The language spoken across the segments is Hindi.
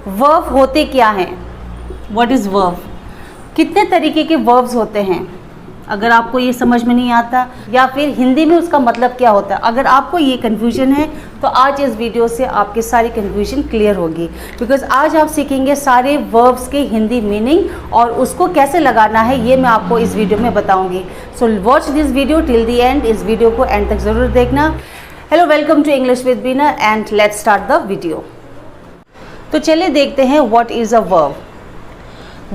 वर्ब होते क्या हैं? What is verb? कितने तरीके के वर्ब्स होते हैं? अगर आपको ये समझ में नहीं आता या फिर हिंदी में उसका मतलब क्या होता है, अगर आपको ये कन्फ्यूजन है तो आज इस वीडियो से आपकी सारी कन्फ्यूजन क्लियर होगी। बिकॉज आज आप सीखेंगे सारे वर्ब्स के हिंदी मीनिंग और उसको कैसे लगाना है ये मैं आपको इस वीडियो में बताऊंगी। So watch this video till the end. इस वीडियो को एंड तक ज़रूर देखना। Hello, welcome to English with Beena and let's start the video. तो चलिए देखते हैं what is a verb.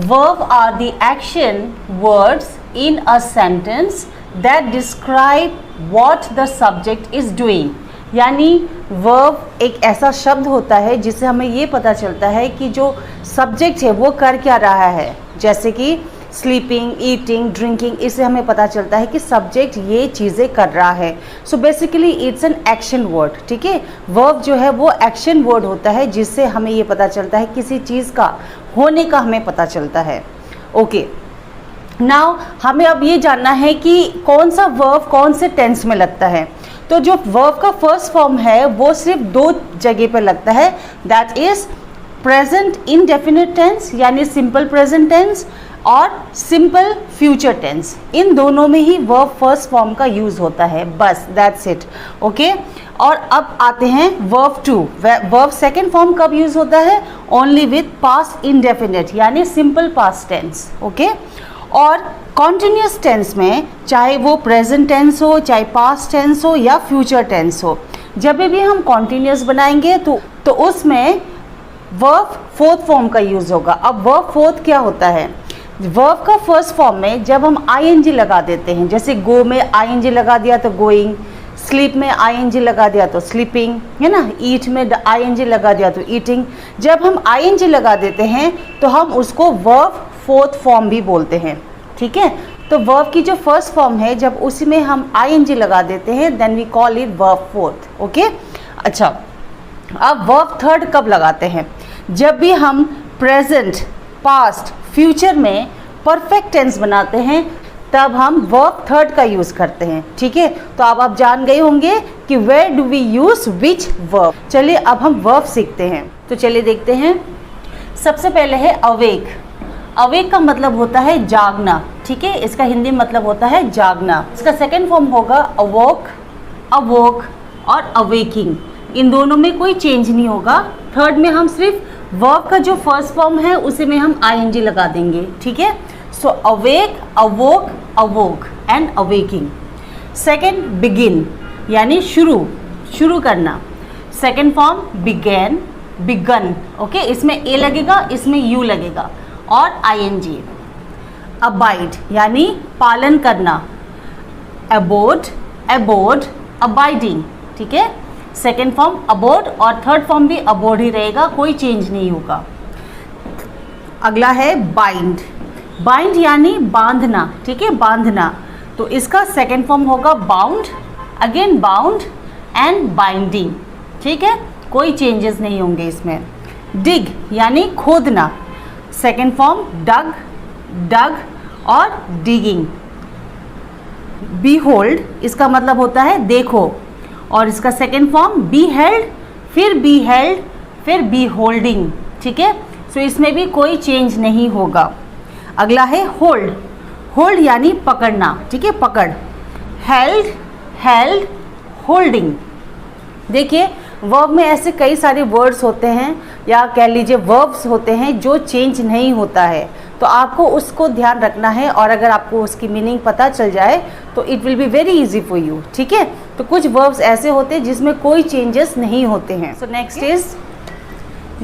Verb are the action words in a sentence that describe what the subject is doing। यानी verb एक ऐसा शब्द होता है जिससे हमें ये पता चलता है कि जो सब्जेक्ट है वो कर क्या रहा है। जैसे कि स्लीपिंग, ईटिंग, ड्रिंकिंग, इससे हमें पता चलता है कि सब्जेक्ट ये चीज़ें कर रहा है। So basically it's an action word. ठीक है, वर्ब जो है वो एक्शन वर्ड होता है जिससे हमें ये पता चलता है किसी चीज़ का होने का हमें पता चलता है। ओके, नाउ हमें अब ये जानना है कि कौन सा वर्ब कौन से टेंस में लगता है। तो जो वर्ब का फर्स्ट फॉर्म है वो सिर्फ दो जगह पर लगता है, that is present indefinite tense यानी सिंपल प्रेजेंट टेंस और सिंपल फ्यूचर टेंस। इन दोनों में ही वर्ब फर्स्ट फॉर्म का यूज होता है, बस दैट्स इट। ओके, और अब आते हैं verb two. Verb second form कब यूज होता है? ओनली विथ पास्ट इंडेफिनिट यानी सिंपल पास्ट टेंस। ओके, और कॉन्टिन्यूस टेंस में चाहे वो प्रेजेंट टेंस हो, चाहे पास्ट टेंस हो या फ्यूचर टेंस हो, जब भी हम कॉन्टिन्यूस बनाएंगे तो उसमें वर्ब फोर्थ फॉर्म का यूज होगा। अब वर्ब फोर्थ क्या होता है? वर्ब का फर्स्ट फॉर्म में जब हम आईएनजी लगा देते हैं, जैसे गो में आईएनजी लगा दिया तो गोइंग, स्लीप में आईएनजी लगा दिया तो स्लीपिंग, है ना, ईट में आईएनजी लगा दिया तो ईटिंग। जब हम आईएनजी लगा देते हैं तो हम उसको वर्ब फोर्थ फॉर्म भी बोलते हैं। ठीक है, तो वर्ब की जो फर्स्ट फॉर्म है जब उसी में हम आईएनजी लगा देते हैं then we call it verb fourth. Okay, अच्छा, अब वर्ब थर्ड कब लगाते हैं? जब भी हम प्रेजेंट, पास्ट, फ्यूचर में परफेक्ट टेंस बनाते हैं तब हम वर्ब थर्ड का यूज़ करते हैं। ठीक है, तो अब आप जान गए होंगे कि where do we use which verb. चलिए अब हम वर्ब सीखते हैं। तो चलिए देखते हैं। सबसे पहले है अवेक। अवेक का मतलब होता है जागना। ठीक है, इसका हिंदी मतलब होता है जागना। इसका सेकेंड फॉर्म होगा अवोक, अवोक और अवेकिंग। इन दोनों में कोई चेंज नहीं होगा। थर्ड में हम सिर्फ वर्ब का जो फर्स्ट फॉर्म है उसी में हम आईएनजी लगा देंगे। ठीक है, so awake, awoke, awoke and awaking. Second begin यानी शुरू, शुरू करना। Second form began, begun. Okay, इसमें ए लगेगा, इसमें यू लगेगा और आईएनजी। अबाइड यानी पालन करना। Abode, abode, abiding. ठीक है, सेकेंड फॉर्म अबोड और थर्ड फॉर्म भी अबोड ही रहेगा, कोई चेंज नहीं होगा। अगला है बाइंड। बाइंड यानी बांधना। ठीक है, बांधना। तो इसका सेकेंड फॉर्म होगा bound, again bound and binding. ठीक है, कोई चेंजेस नहीं होंगे इसमें। डिग यानी खोदना। सेकेंड फॉर्म डग, डग और डिगिंग। बीहोल्ड, इसका मतलब होता है देखो, और इसका सेकेंड फॉर्म बी हेल्ड, फिर बी होल्डिंग। ठीक है, सो इसमें भी कोई चेंज नहीं होगा। अगला है होल्ड। होल्ड यानी पकड़ना। ठीक है, पकड़। Held, held, holding. देखिए वर्ब में ऐसे कई सारे वर्ड्स होते हैं या कह लीजिए वर्ब्स होते हैं जो चेंज नहीं होता है, तो आपको उसको ध्यान रखना है और अगर आपको उसकी मीनिंग पता चल जाए तो it will be very easy for you. ठीक है, तो कुछ वर्ब्स ऐसे होते हैं जिसमें कोई चेंजेस नहीं होते हैं। So next is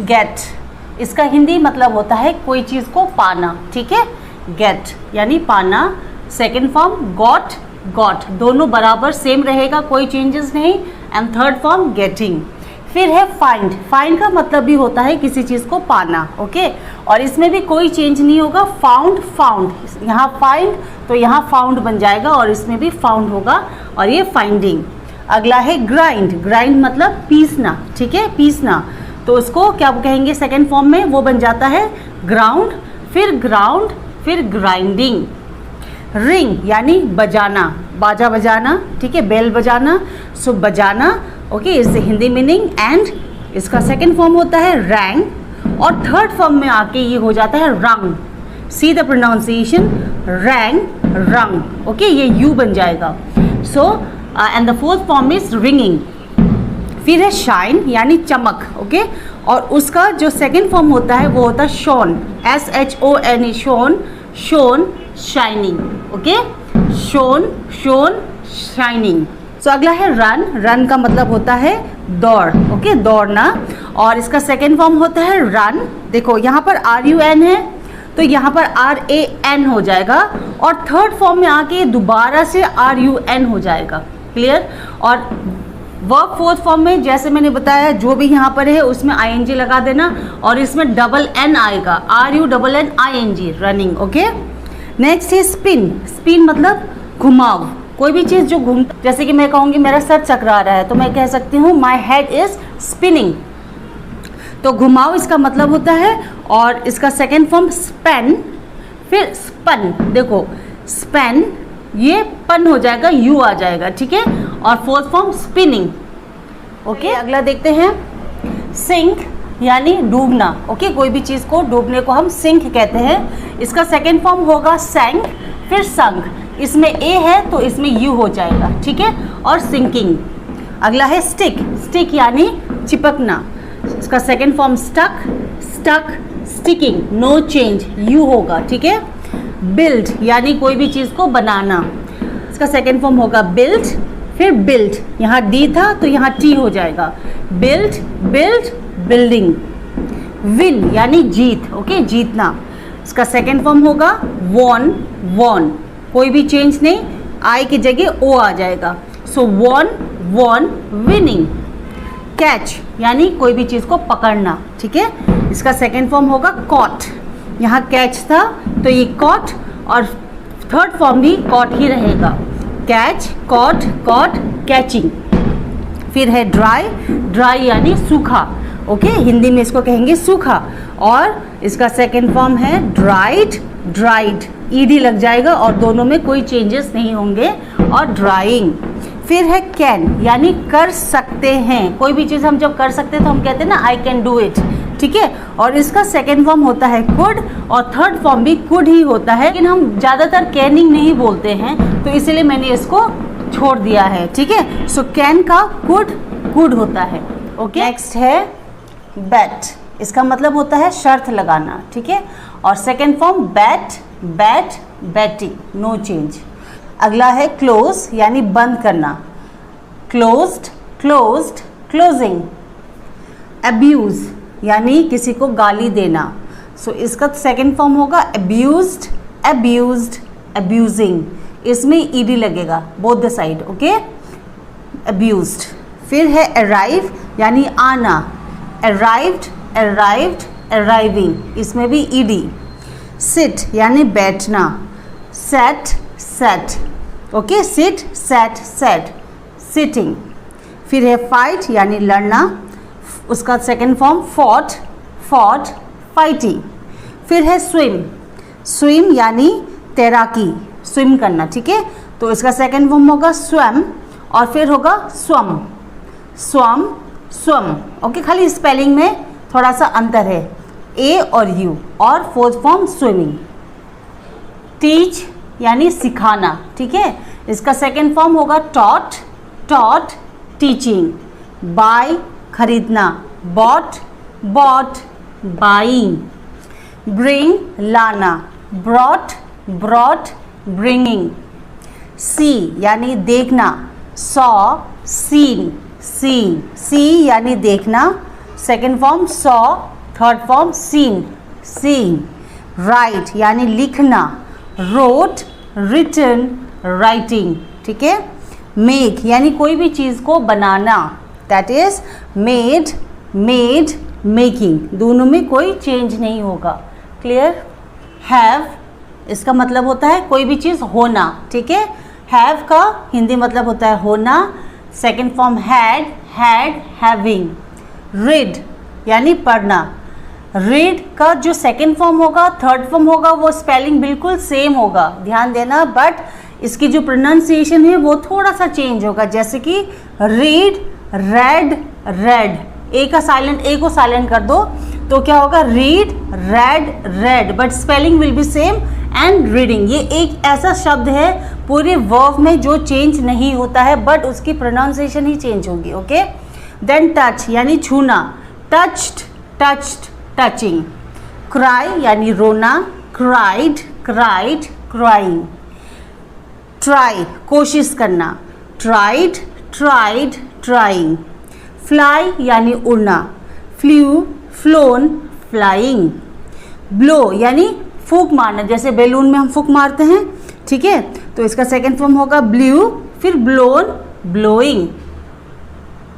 get. इसका हिंदी मतलब होता है कोई चीज़ को पाना। ठीक है, गेट यानी पाना। सेकेंड फॉर्म गॉट, गॉट, दोनों बराबर सेम रहेगा, कोई चेंजेस नहीं। And third form getting. फिर है फाइंड। फाइंड का मतलब भी होता है किसी चीज़ को पाना। ओके, और इसमें भी कोई चेंज नहीं होगा। फाउंड, फाउंड, यहाँ फाइंड तो यहाँ फाउंड बन जाएगा और इसमें भी फाउंड होगा और ये फाइंडिंग। अगला है ग्राइंड। ग्राइंड मतलब पीसना। ठीक है, पीसना, तो उसको क्या कहेंगे सेकेंड फॉर्म में? वो बन जाता है ग्राउंड, फिर ग्राइंडिंग। रिंग यानी बजाना, बाजा बजाना। ठीक है, बेल बजाना, सो बजाना। ओके, इससे हिंदी मीनिंग। एंड इसका सेकेंड फॉर्म होता है रैंग और थर्ड फॉर्म में आके ये हो जाता है रंग। सी द प्रोनाउंसिएशन, रैंग, रंग, ओके, ये यू बन जाएगा। So and the fourth form is ringing. फिर है शाइन यानी चमक, ओके, और उसका जो सेकेंड फॉर्म होता है वो होता है shone, SHONE, shone, shone, shining, okay, shone, shone, shining. So अगला है रन। रन का मतलब होता है दौड़, ओके, दौड़ना, और इसका सेकेंड फॉर्म होता है रन। देखो यहाँ पर RUN है तो यहाँ पर RAN हो जाएगा, और थर्ड फॉर्म में आके दोबारा से RUN हो जाएगा। क्लियर? और वर्ब फोर्थ फॉर्म में जैसे मैंने बताया जो भी यहाँ पर है उसमें ING लगा देना, और इसमें डबल N आएगा, RUNNING, रनिंग, ओके। नेक्स्ट है स्पिन। स्पिन मतलब घुमाव, कोई भी चीज़ जो घूम, जैसे कि मैं कहूँगी मेरा सर चकरा रहा है तो मैं कह सकती हूँ माई हेड इज स्पिनिंग, तो घुमाव इसका मतलब होता है। और इसका सेकेंड फॉर्म स्पेन, फिर स्पन, देखो स्पेन, ये पन हो जाएगा, यू आ जाएगा, ठीक है, और फोर्थ फॉर्म स्पिनिंग, ओके। अगला देखते हैं सिंक यानी डूबना, ओके, कोई भी चीज़ को डूबने को हम सिंक कहते हैं। इसका सेकेंड फॉर्म होगा सैंक, फिर संक, इसमें ए है तो इसमें यू हो जाएगा, ठीक है, और सिंकिंग। अगला है स्टिक। स्टिक यानी चिपकना, इसका second form stuck, stuck, sticking, no change, you होगा, ठीक है। बिल्ड यानी कोई भी चीज़ को बनाना, इसका सेकेंड फॉर्म होगा बिल्ड, फिर बिल्ड, यहाँ डी था तो यहाँ टी हो जाएगा, बिल्ड, बिल्ड, बिल्डिंग। विन यानी जीत, ओके, जीतना, इसका सेकेंड फॉर्म होगा वॉन, वॉन, कोई भी चेंज नहीं, आई की जगह ओ आ जाएगा, सो वॉन, वॉन, विनिंग। कैच यानी कोई भी चीज़ को पकड़ना, ठीक है, इसका सेकेंड फॉर्म होगा कॉट, यहाँ कैच था तो ये कॉट, और थर्ड फॉर्म भी कॉट ही रहेगा, कैच, कॉट, कॉट, कैचिंग। फिर है ड्राई। ड्राई यानी सूखा, ओके, हिंदी में इसको कहेंगे सूखा, और इसका सेकेंड फॉर्म है ड्राइड, ड्राइड, ईडी लग जाएगा और दोनों में कोई चेंजेस नहीं होंगे, और ड्राइंग। फिर है कैन यानी कर सकते हैं, कोई भी चीज़ हम जब कर सकते हैं तो हम कहते हैं ना आई कैन डू इट, ठीक है, और इसका सेकेंड फॉर्म होता है कुड, और थर्ड फॉर्म भी कुड ही होता है, लेकिन हम ज़्यादातर कैनिंग नहीं बोलते हैं तो इसीलिए मैंने इसको छोड़ दिया है, ठीक है। सो कैन का कुड, कुड होता है, ओके। नेक्स्ट है बैट। इसका मतलब होता है शर्त लगाना, ठीक है, और second form bat, bat, batting, no change. अगला है क्लोज यानी बंद करना, क्लोज्ड, क्लोज्ड, क्लोजिंग। अब्यूज यानी किसी को गाली देना, सो इसका सेकेंड फॉर्म होगा अब्यूज्ड, अब्यूज्ड, अब्यूजिंग, इसमें ईडी लगेगा both the side, okay, abused. फिर है अराइव यानी आना, अराइव्ड, अराइव्ड, अराइविंग, इसमें भी ईडी। सिट यानी बैठना, set, set, okay, sit, set, set, sitting. फिर है फाइट यानी लड़ना, उसका second form fought, fought, fighting. फिर है स्विम। स्विम यानी तैराकी, स्विम करना, ठीक है, तो इसका सेकेंड फॉर्म होगा स्वम, और फिर होगा स्वम, स्वम, स्वम, ओके, खाली स्पेलिंग में थोड़ा सा अंतर है, ए और यू, और फोर्थ फॉर्म स्विमिंग। टीच यानी सिखाना, ठीक है, इसका सेकेंड फॉर्म होगा टॉट, टॉट, टीचिंग। बाय खरीदना, बॉट, बॉट, बाइंग। ब्रिंग लाना, ब्रॉट, ब्रॉट, ब्रिंगिंग। सी यानी देखना, सॉ, सीन, सीन, सी यानी देखना, second form saw, third form seen, seen. Write यानी लिखना, रोट, रिटन, राइटिंग, ठीक है। मेक यानी कोई भी चीज़ को बनाना, that is made, made, making, दोनों में कोई चेंज नहीं होगा, क्लियर। हैव इसका मतलब होता है कोई भी चीज़ होना, ठीक है, हैव का हिंदी मतलब होता है होना, second form had, had, having. Read यानी पढ़ना, रीड का जो सेकेंड फॉर्म होगा, थर्ड फॉर्म होगा, वो स्पेलिंग बिल्कुल सेम होगा, ध्यान देना, बट इसकी जो प्रोनाउंसिएशन है वो थोड़ा सा चेंज होगा, जैसे कि रीड, रेड, रेड, ए का साइलेंट, ए को साइलेंट कर दो तो क्या होगा, read, red, red, but spelling will be same and reading. ये एक ऐसा शब्द है पूरे वर्ब में जो चेंज नहीं होता है, बट उसकी प्रोनाउंसिएशन ही चेंज होगी। ओके। देन टच यानी छूना, टच्ड, टच्ड, टचिंग। क्राई यानी रोना, क्राइड, क्राइड, क्राइंग। ट्राई कोशिश करना, ट्राइड, ट्राइड, ट्राइंग। फ्लाई यानी उड़ना, फ्लू, फ्लोन, फ्लाइंग। ब्लो यानी फूंक मारना, जैसे बैलून में हम फूंक मारते हैं, ठीक है, तो इसका सेकेंड फॉर्म होगा ब्लू, फिर ब्लोन, ब्लोइंग।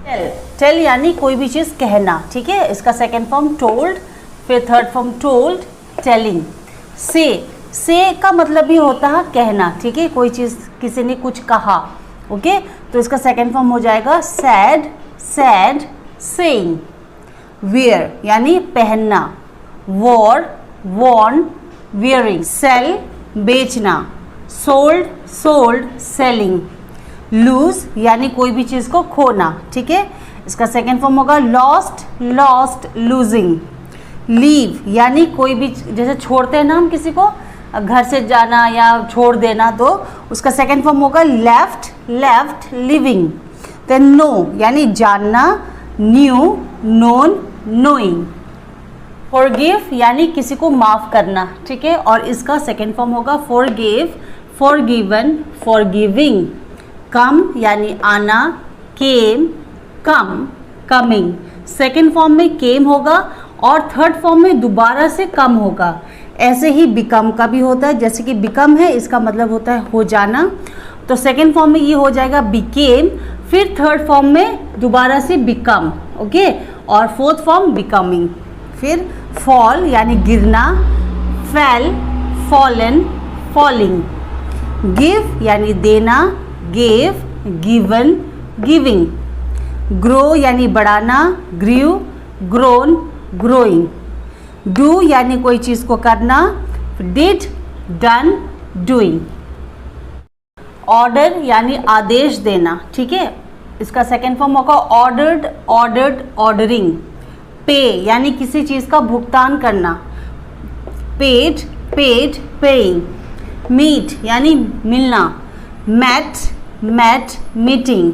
टेल, टेल यानी कोई भी चीज़ कहना, ठीक है, इसका सेकेंड फॉर्म टोल्ड, फिर थर्ड फॉर्म टोल्ड, टेलिंग। से का मतलब भी होता है कहना, ठीक है, कोई चीज़ किसी ने कुछ कहा। ओके, तो इसका सेकेंड फॉर्म हो जाएगा सैड, सैड, सेइंग। वेयर यानी पहनना, वॉर, वॉर्न, वियरिंग। सेल बेचना, सोल्ड, सोल्ड, सेलिंग। लूज यानी कोई भी चीज़ को खोना, ठीक है, इसका सेकेंड फॉर्म होगा लॉस्ट, लॉस्ट, लूजिंग। लीव यानी कोई भी, जैसे छोड़ते हैं ना हम किसी को, घर से जाना या छोड़ देना, तो उसका सेकेंड फॉर्म होगा left, left, living. Then know यानी जानना, न्यू, नोन, नोइंग। फॉरगिव यानी किसी को माफ़ करना, ठीक है, और इसका सेकेंड फॉर्म होगा फॉरगिव, फॉरगिवन, फॉरगिविंग। कम यानी आना, केम, कम, कमिंग। सेकेंड फॉर्म में केम होगा और थर्ड फॉर्म में दोबारा से कम होगा। ऐसे ही बिकम का भी होता है, जैसे कि बिकम है, इसका मतलब होता है हो जाना, तो सेकेंड फॉर्म में ये हो जाएगा बिकेम, फिर थर्ड फॉर्म में दोबारा से बिकम, ओके, और फोर्थ फॉर्म बिकमिंग। फिर फॉल यानी गिरना, फेल, फॉलन, फॉलिंग। गिव यानी देना, गेव, गिवन, गिविंग। ग्रो यानी बढ़ाना, ग्रीव, ग्रोन, ग्रोइंग। डू यानी कोई चीज़ को करना, डिड, डन, डूइंग। ऑर्डर यानी आदेश देना, ठीक है, इसका सेकेंड फॉर्म होगा ऑर्डर्ड, ऑर्डर्ड, ऑर्डरिंग। पे यानी किसी चीज़ का भुगतान करना, पेड, पेड, पेइंग। मीट यानी मिलना, मैट, मैट, मीटिंग।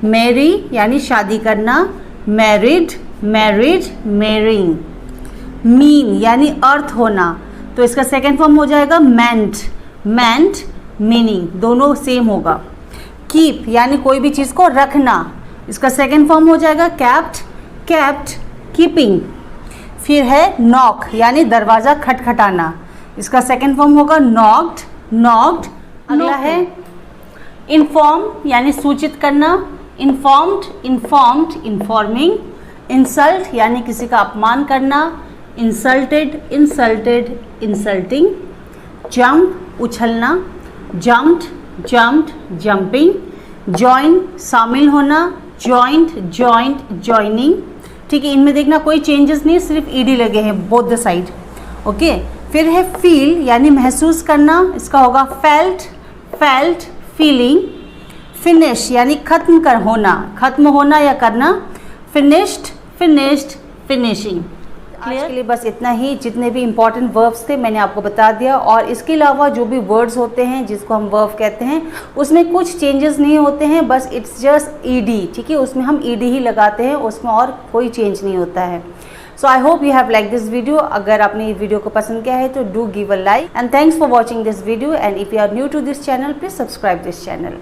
मैरी यानी शादी करना, मैरिड, मैरिड, मैरिंग। मीन यानी अर्थ होना, तो इसका सेकेंड फॉर्म हो जाएगा मेंट, मेंट, मीनिंग, दोनों सेम होगा। कीप यानी कोई भी चीज़ को रखना, इसका सेकेंड फॉर्म हो जाएगा कैप्ट, कैप्ट, कीपिंग। फिर है नॉक यानी दरवाज़ा खटखटाना, इसका सेकेंड फॉर्म होगा नॉक्ड, नॉक्ड। अगला है इन्फॉर्म यानी सूचित करना, इन्फॉर्म्ड, इन्फॉर्म्ड, इन्फॉर्मिंग। इंसल्ट यानी किसी का अपमान करना, इंसल्टेड, इंसल्टेड, इंसल्टिंग। जंप उछलना, जंप्ड, जंप्ड, जंपिंग। जॉइन शामिल होना, जॉइंट, जॉइंट, जॉइनिंग, ठीक है, इनमें देखना कोई चेंजेस नहीं, सिर्फ ईडी लगे हैं बोथ द साइड। ओके, फिर है फील यानी महसूस करना, इसका होगा फेल्ट, फेल्ट, फीलिंग। फिनिश यानी खत्म कर होना, खत्म होना या करना, फिनिश्ड, फिनिश्ड, फिनिशिंग। आज के लिए बस इतना ही, जितने भी इंपॉर्टेंट वर्ब्स थे मैंने आपको बता दिया, और इसके अलावा जो भी वर्ड्स होते हैं जिसको हम वर्ब कहते हैं उसमें कुछ चेंजेस नहीं होते हैं, बस इट्स जस्ट ईडी, ठीक है, उसमें हम ईडी ही लगाते हैं, उसमें और कोई चेंज नहीं होता है। So I hope you have like this video. अगर आपने ये वीडियो को पसंद किया है तो do give a like, and thanks for watching this video, and if you are new to this channel please subscribe this channel.